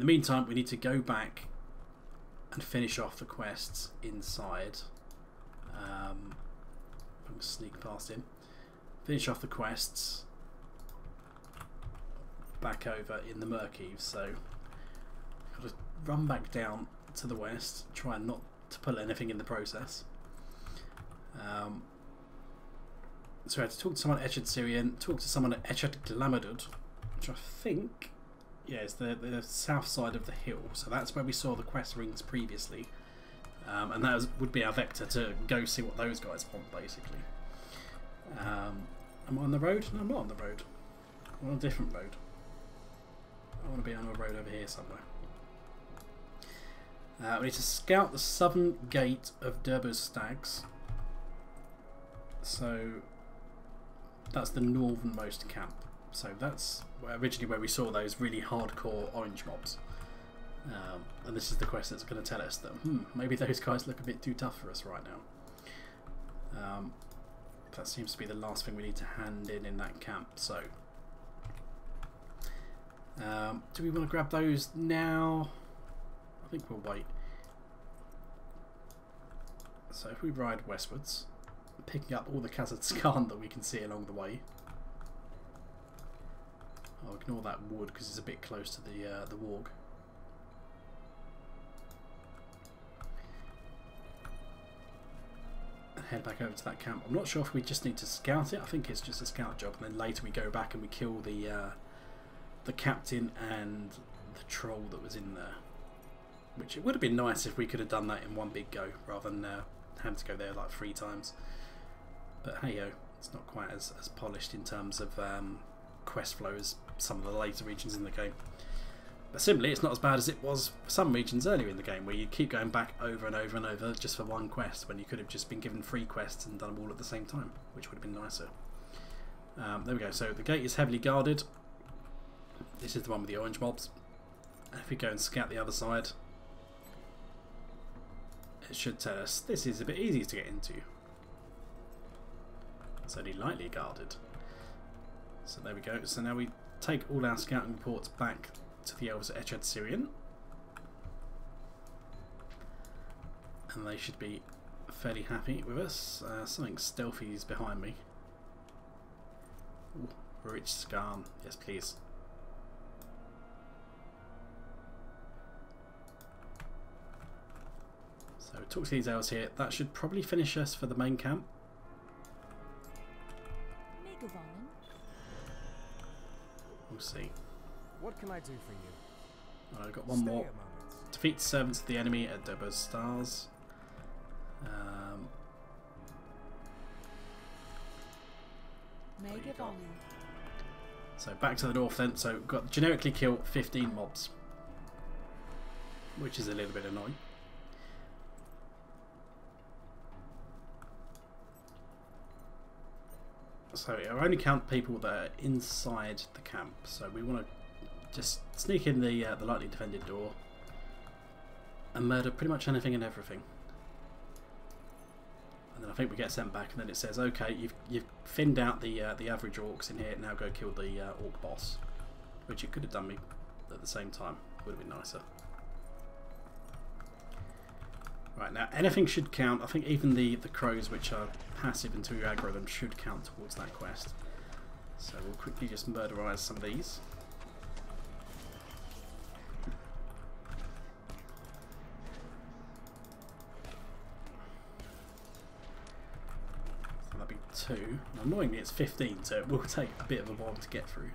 in the meantime, we need to go back and finish off the quests inside. I'm going to sneak past him. Finish off the quests back over in the Murkeeves. So, got to run back down to the west, try not to pull anything in the process. So we had to talk to someone at Echad Syrian, talk to someone at Echad Glamadud, which I think, yeah, is the south side of the hill. So that's where we saw the quest rings previously. And that would be our vector to go see what those guys want, basically. Am I on the road? No, I'm not on the road. I'm on a different road. I want to be on a road over here somewhere. We need to scout the southern gate of Durba's Stags. So that's the northernmost camp. So that's originally where we saw those really hardcore orange mobs. And this is the quest that's going to tell us that maybe those guys look a bit too tough for us right now. That seems to be the last thing we need to hand in that camp. So do we want to grab those now? I think we'll wait. So if we ride westwards, picking up all the Kazakhstan that we can see along the way. I'll ignore that wood because it's a bit close to the warg. And head back over to that camp. I'm not sure if we just need to scout it. I think it's just a scout job, and then later we go back and we kill the captain and the troll that was in there. Which it would have been nice if we could have done that in one big go rather than having to go there like 3 times. But hey yo, it's not quite as polished in terms of quest flow as some of the later regions in the game. But similarly, it's not as bad as it was for some regions earlier in the game where you keep going back over and over and over just for one quest when you could have just been given 3 quests and done them all at the same time, which would have been nicer. There we go, so the gate is heavily guarded. This is the one with the orange mobs. And if we go and scout the other side, it should tell us this is a bit easier to get into. It's only lightly guarded. So there we go. So now we take all our scouting reports back to the elves at Echad Syrian. And they should be fairly happy with us. Something stealthy is behind me. Ooh, rich scarn. Yes, please. So talk to these elves here. That should probably finish us for the main camp. We'll see. What can I do for you? I've got one more. Defeat the servants of the enemy at Durba's Stars. So back to the north then. So we've got generically kill 15 mobs, which is a little bit annoying. So it'll only count people that are inside the camp. So we want to just sneak in the lightly defended door and murder pretty much anything and everything. And then I think we get sent back, and then it says, "Okay, you've thinned out the average orcs in here. Now go kill the orc boss," which you could have done me at the same time. Would have been nicer. Right, now anything should count. I think even the crows, which are passive until you aggro them, should count towards that quest. So we'll quickly just murderize some of these. So that'd be 2. Now, annoyingly it's 15, so it will take a bit of a while to get through.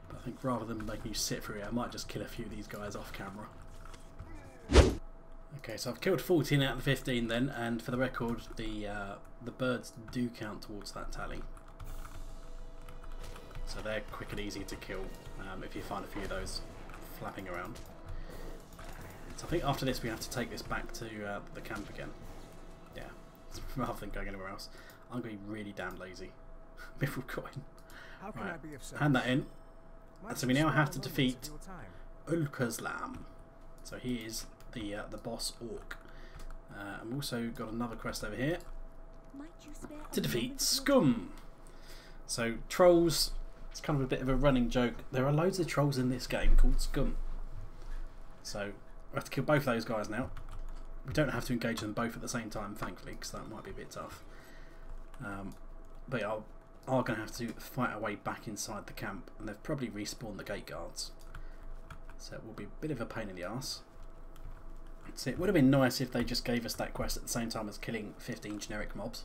But I think rather than making you sit through it, I might just kill a few of these guys off camera. Okay, so I've killed 14 out of the 15 then, and for the record, the birds do count towards that tally. So they're quick and easy to kill if you find a few of those flapping around. So I think after this we have to take this back to the camp again. Yeah, rather than going anywhere else. I'm going to be really damn lazy. Mithril coin. Right, hand that in. And so we now have to defeat Ulkazlam. So he is the boss orc. And we've also got another quest over here to defeat Scum. So trolls, It's kind of a bit of a running joke. There are loads of trolls in this game called Scum. So we have to kill both those guys now. We don't have to engage them both at the same time, thankfully, because that might be a bit tough. But yeah, are going to have to fight our way back inside the camp, and they've probably respawned the gate guards. So it will be a bit of a pain in the arse. So it would have been nice if they just gave us that quest at the same time as killing 15 generic mobs.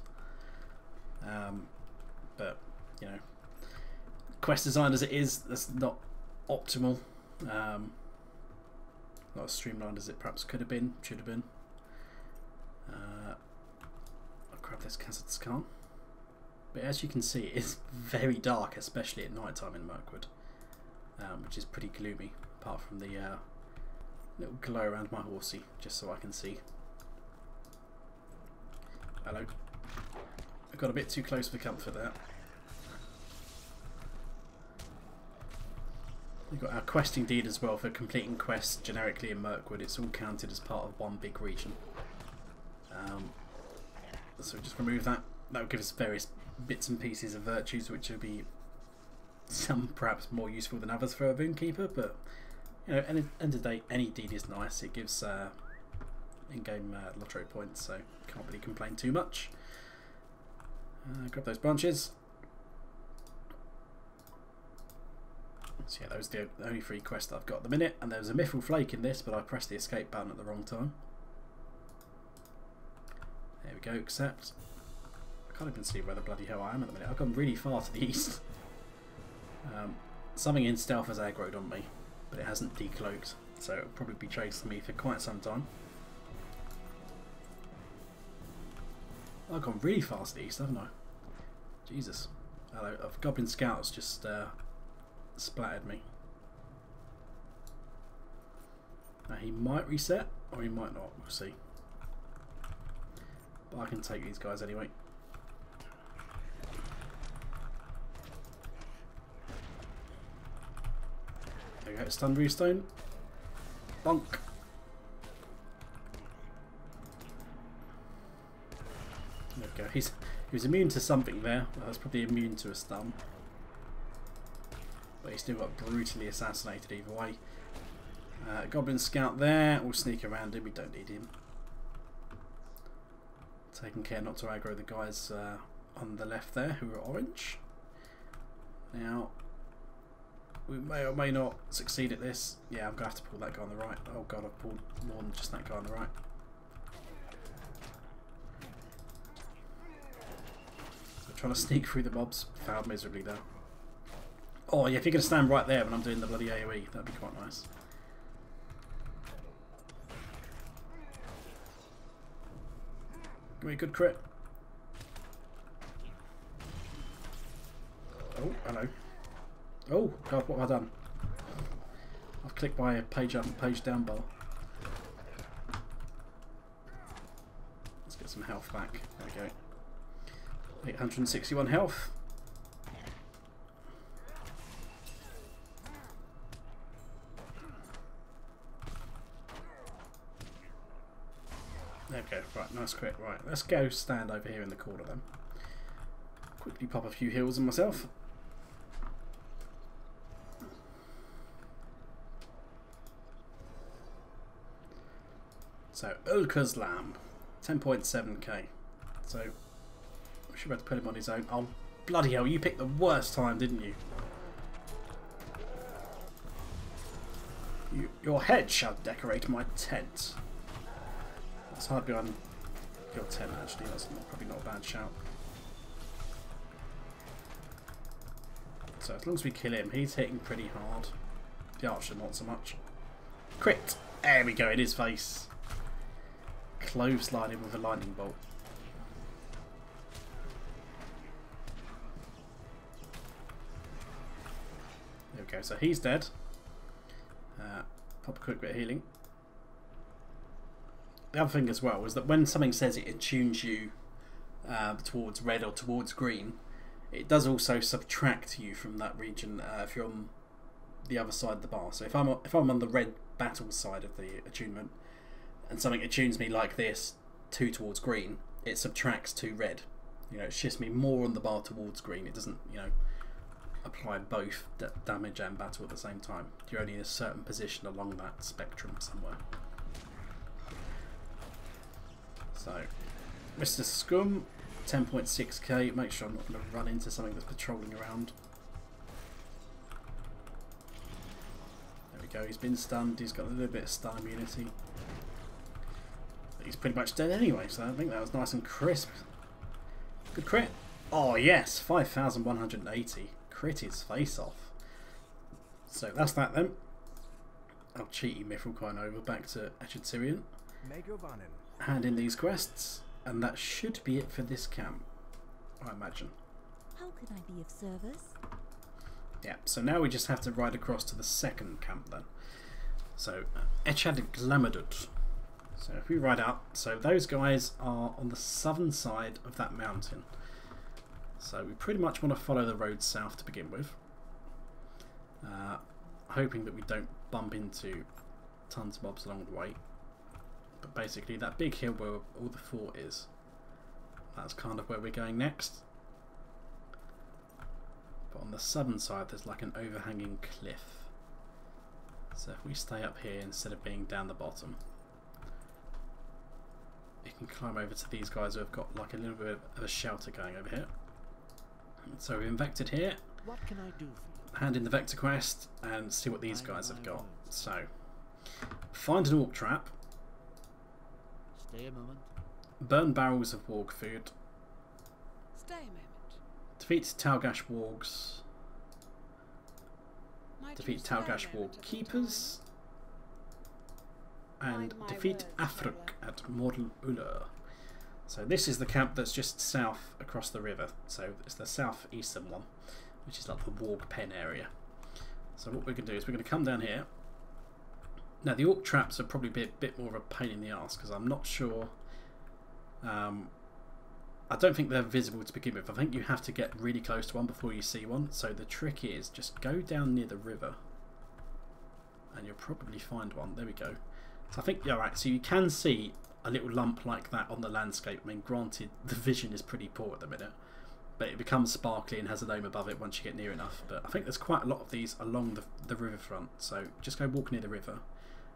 But, you know, quest design as it is, that's not optimal. Not as streamlined as it perhaps could have been, should have been. I'll grab this Khazad Scan. But as you can see, it's very dark, especially at night time in Mirkwood, which is pretty gloomy, apart from the little glow around my horsey, just so I can see. Hello. I got a bit too close for comfort there. We've got our questing deed as well for completing quests generically in Mirkwood. It's all counted as part of one big region. So we just remove that. That will give us various bits and pieces of virtues, which will be some perhaps more useful than others for a Runekeeper, but you know, end of the day, any deed is nice. It gives in-game LOTRO points, so can't really complain too much. Grab those branches. So yeah, those are the only 3 quests that I've got at the minute, and there's a Mithril Flake in this, but I pressed the escape button at the wrong time. There we go, accept. I can't even see where the bloody hell I am at the minute. I've gone really far to the east. Something in stealth has aggroed on me, but it hasn't decloaked, so it'll probably be chasing me for quite some time. I've gone really fast to the east, haven't I? Jesus. Hello, Goblin Scouts just splattered me. Now he might reset, or he might not, we'll see. But I can take these guys anyway. There we go, stun restone. Bonk. There we go. He was immune to something there. Well, that's probably immune to a stun. But he still got brutally assassinated either way. Goblin Scout there. We'll sneak around him. We don't need him. Taking care not to aggro the guys on the left there who are orange. Now, we may or may not succeed at this. Yeah, I'm going to have to pull that guy on the right. Oh god, I've pulled more than just that guy on the right. So trying to sneak through the mobs, failed miserably there. Oh yeah, if you're going to stand right there when I'm doing the bloody AoE, that'd be quite nice. Give me a good crit. Oh, hello. Oh, God, what have I done? I've clicked my page up and page down bar. Let's get some health back. There we go. 861 health. There we go. Right, nice crit. Right, let's go stand over here in the corner then. Quickly pop a few heals on myself. So, Ulka's Lamb, 10.7k. So, we should be able to put him on his own. Oh, bloody hell, you picked the worst time, didn't you? Your head shall decorate my tent. Let's hide behind your tent, actually. That's probably not a bad shout. So, as long as we kill him, he's hitting pretty hard. The archer, not so much. Crit! There we go, in his face. Clothesline him with a lightning bolt. There we go, so he's dead. Pop a quick bit of healing. The other thing as well is that when something says it attunes you towards red or towards green, it does also subtract you from that region if you're on the other side of the bar. So if I'm on the red battle side of the attunement, and something attunes me like this, 2 towards green, it subtracts 2 red. You know, it shifts me more on the bar towards green. It doesn't, you know, apply both damage and battle at the same time. You're only in a certain position along that spectrum somewhere. So, Mr. Scum, 10.6k. Make sure I'm not going to run into something that's patrolling around. There we go. He's been stunned. He's got a little bit of stun immunity. But he's pretty much dead anyway, so I think that was nice and crisp. Good crit. Oh yes, 5,180. Crit his face off. So that's that then. I'll cheaty Mithril coin over back to Echatirian. Hand in these quests, and that should be it for this camp, I imagine. How can I be of service? Yeah, so now we just have to ride across to the second camp then. So, Echad Glamadut. So if we ride up, so those guys are on the southern side of that mountain. So we pretty much want to follow the road south to begin with. Hoping that we don't bump into tons of mobs along the way. But basically that big hill where all the fort is, that's kind of where we're going next. But on the southern side there's like an overhanging cliff. So if we stay up here instead of being down the bottom, you can climb over to these guys who have got like a little bit of a shelter going over here. So we've infected here. What can I do for you? Hand in the vector quest and see what these guys have got. So, find an orc trap. Stay a moment. Burn barrels of warg food. Stay a moment. Defeat Talgash wargs. Might Defeat you stay a Talgash moment warg at a keepers. And Mind my defeat words, Afruk at Mordl Uller. So this is the camp that's just south across the river. So it's the southeastern one, which is like the warg pen area. So what we're going to do is we're going to come down here. Now the orc traps will probably be a bit more of a pain in the arse because I'm not sure. I don't think they're visible to begin with. I think you have to get really close to one before you see one. So the trick is just go down near the river and you'll probably find one. There we go. So I think, yeah, right, so you can see a little lump like that on the landscape. I mean, granted, the vision is pretty poor at the minute, but it becomes sparkly and has a name above it once you get near enough. But I think there's quite a lot of these along the riverfront, so just go walk near the river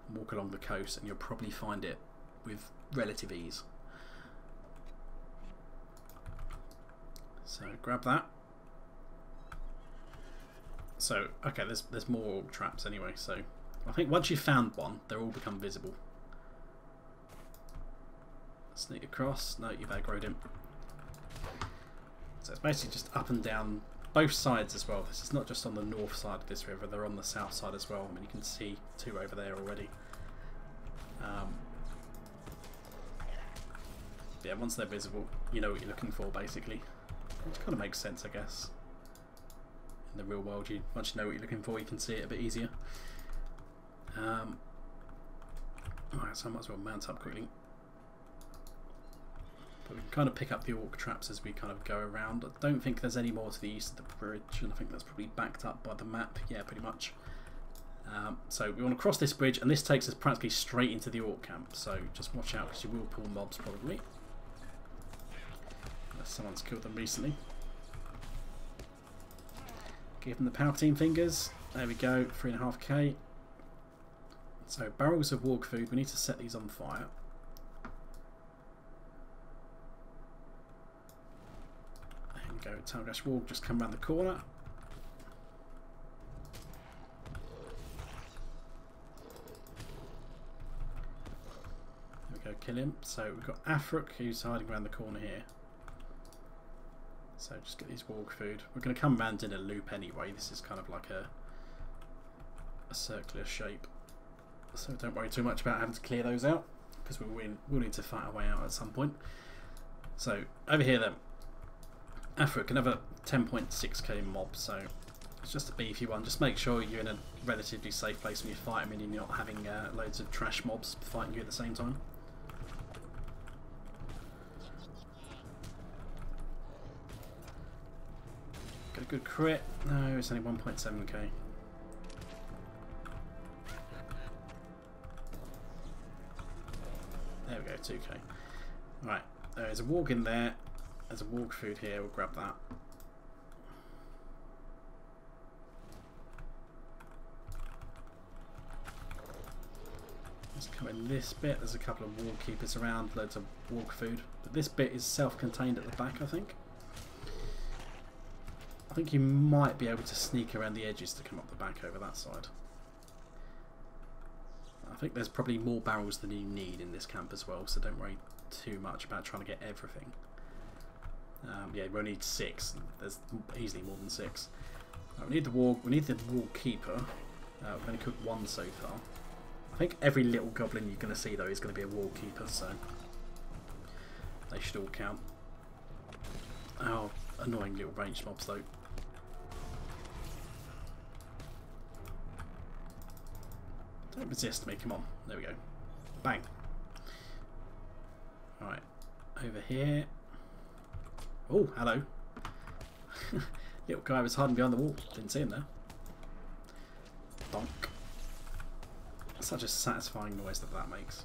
and walk along the coast and you'll probably find it with relative ease. So grab that. So, okay, there's more orc traps anyway, so I think once you've found one, they'll all become visible. Sneak across. No, you've aggroed him. So it's basically just up and down both sides as well. This is not just on the north side of this river, they're on the south side as well. I mean, you can see two over there already. Yeah, once they're visible, you know what you're looking for basically. Which kind of makes sense, I guess. In the real world, once you know what you're looking for, you can see it a bit easier. Alright, so I might as well mount up quickly. But we can kind of pick up the orc traps as we kind of go around. I don't think there's any more to the east of the bridge, and I think that's probably backed up by the map. Yeah, pretty much. So we want to cross this bridge, and this takes us practically straight into the orc camp. So just watch out, because you will pull mobs probably. Unless someone's killed them recently. Give them the Palpatine fingers. There we go, 3.5k. So barrels of warg food, we need to set these on fire. There we go, Talgash warg just come around the corner. There we go, kill him. So we've got Afruk who's hiding around the corner here. So just get these warg food. We're going to come round in a loop anyway. This is kind of like a circular shape. So don't worry too much about having to clear those out, because we'll need to fight our way out at some point. So over here then, Afruk, another 10.6k mob, so it's just a beefy one. Just make sure you're in a relatively safe place when you fight him and you're not having loads of trash mobs fighting you at the same time. Got a good crit. No, it's only 1.7k. There we go, 2k. Right, there's a warg in there. There's a warg food here, we'll grab that. Let's come in this bit. There's a couple of wall keepers around, loads of walk food. But this bit is self-contained at the back, I think. I think you might be able to sneak around the edges to come up the back over that side. I think there's probably more barrels than you need in this camp as well, so don't worry too much about trying to get everything. Yeah, we only need 6. There's easily more than 6. We need the wall. We need the wall keeper. We've only cooked 1 so far. I think every little goblin you're going to see though is going to be a wall keeper, so they should all count. Oh, annoying little ranged mobs though. Don't resist me, come on. There we go. Bang. Alright, over here. Oh, hello. Little guy was hiding behind the wall. Didn't see him there. Donk. Such a satisfying noise that that makes.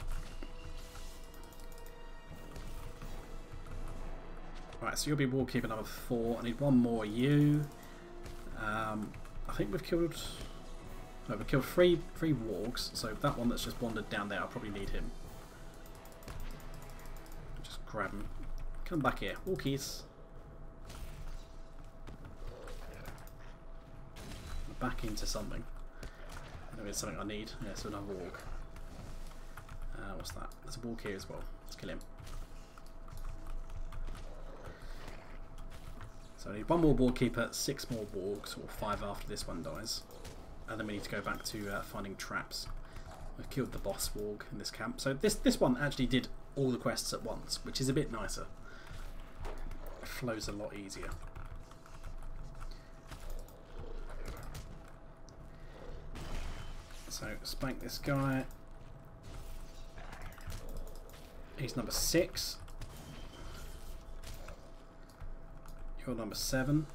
Right, so you'll be wallkeeper number 4. I need 1 more you. I think we've killed... No, we've killed three wargs, so that one that's just wandered down there, I'll probably need him. Just grab him. Come back here. Walkies. Back into something. There is something I need. Yeah, so another warg. What's that? There's a warg here as well. Let's kill him. So I need 1 more warkeeper, 6 more wargs, or 5 after this one dies. And then we need to go back to finding traps. We've killed the boss warg in this camp. So this one actually did all the quests at once, which is a bit nicer. It flows a lot easier. So spank this guy. He's number 6. You're number 7.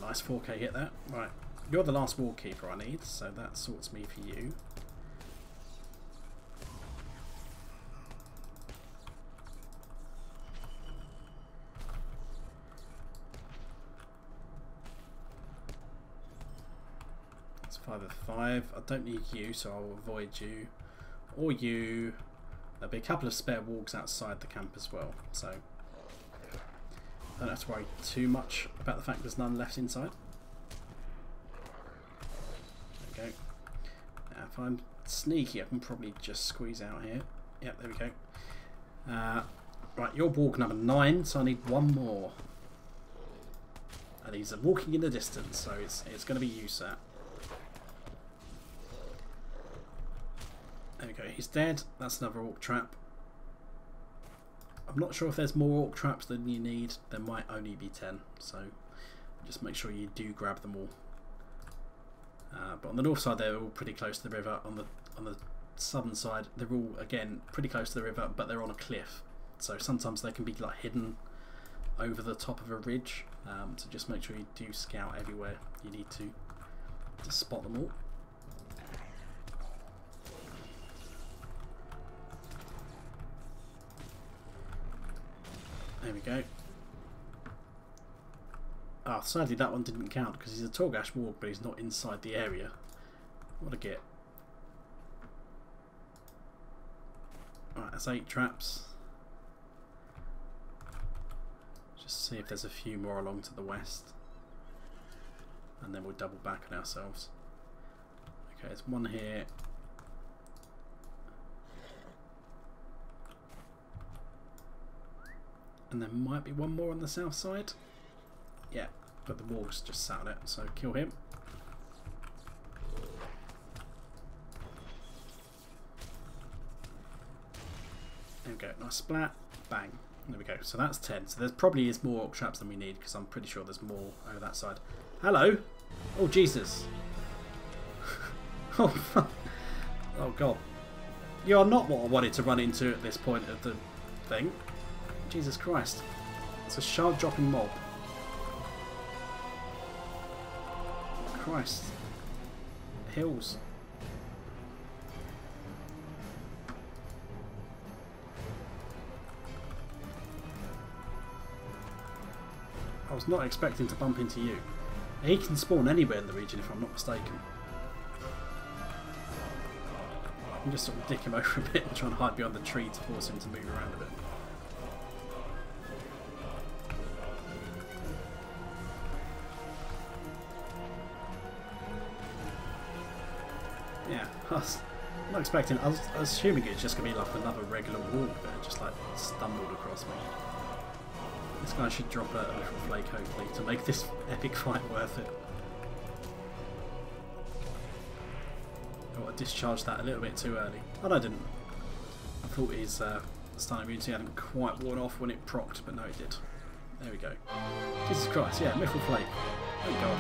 Nice 4k hit there. Right, you're the last wallkeeper I need, so that sorts me for you. It's 5 of 5. I don't need you, so I'll avoid you. Or you. There'll be a couple of spare wargs outside the camp as well, so don't have to worry too much about the fact there's none left inside. There we go. Now if I'm sneaky, I can probably just squeeze out here. Yep, there we go. Right, you're warg number 9, so I need 1 more. And he's walking in the distance, so it's going to be you, sir. There we go, he's dead. That's another orc trap. I'm not sure if there's more orc traps than you need. There might only be 10, so just make sure you do grab them all. But on the north side, they're all pretty close to the river. On the southern side, they're all again pretty close to the river, but they're on a cliff. So sometimes they can be like hidden over the top of a ridge. So just make sure you do scout everywhere you need to spot them all. There we go. Ah, sadly that one didn't count because he's a Torgash warg, but he's not inside the area. What a git. Right, that's 8 traps. Just see if there's a few more along to the west. And then we'll double back on ourselves. Okay, there's 1 here. And there might be 1 more on the south side. Yeah, but the warg's just sat on it, so kill him. There we go, nice splat, bang. There we go, so that's 10. So there probably is more orc traps than we need, because I'm pretty sure there's more over that side. Hello! Oh, Jesus. Oh, fuck. Oh, God. You are not what I wanted to run into at this point of the thing. Jesus Christ. It's a shard dropping mob. Christ. Hills. I was not expecting to bump into you. He can spawn anywhere in the region if I'm not mistaken. I can just sort of dick him over a bit and try and hide behind the tree to force him to move around a bit. Yeah, I was not expecting. I was assuming it's just going to be like another regular walk that just like stumbled across me. This guy should drop a little flake hopefully to make this epic fight worth it. Oh, I discharged that a little bit too early. Oh no, I didn't. I thought his stun immunity hadn't quite worn off when it procced, but no it did. There we go. Jesus Christ, yeah, Mithril Flake. Thank God.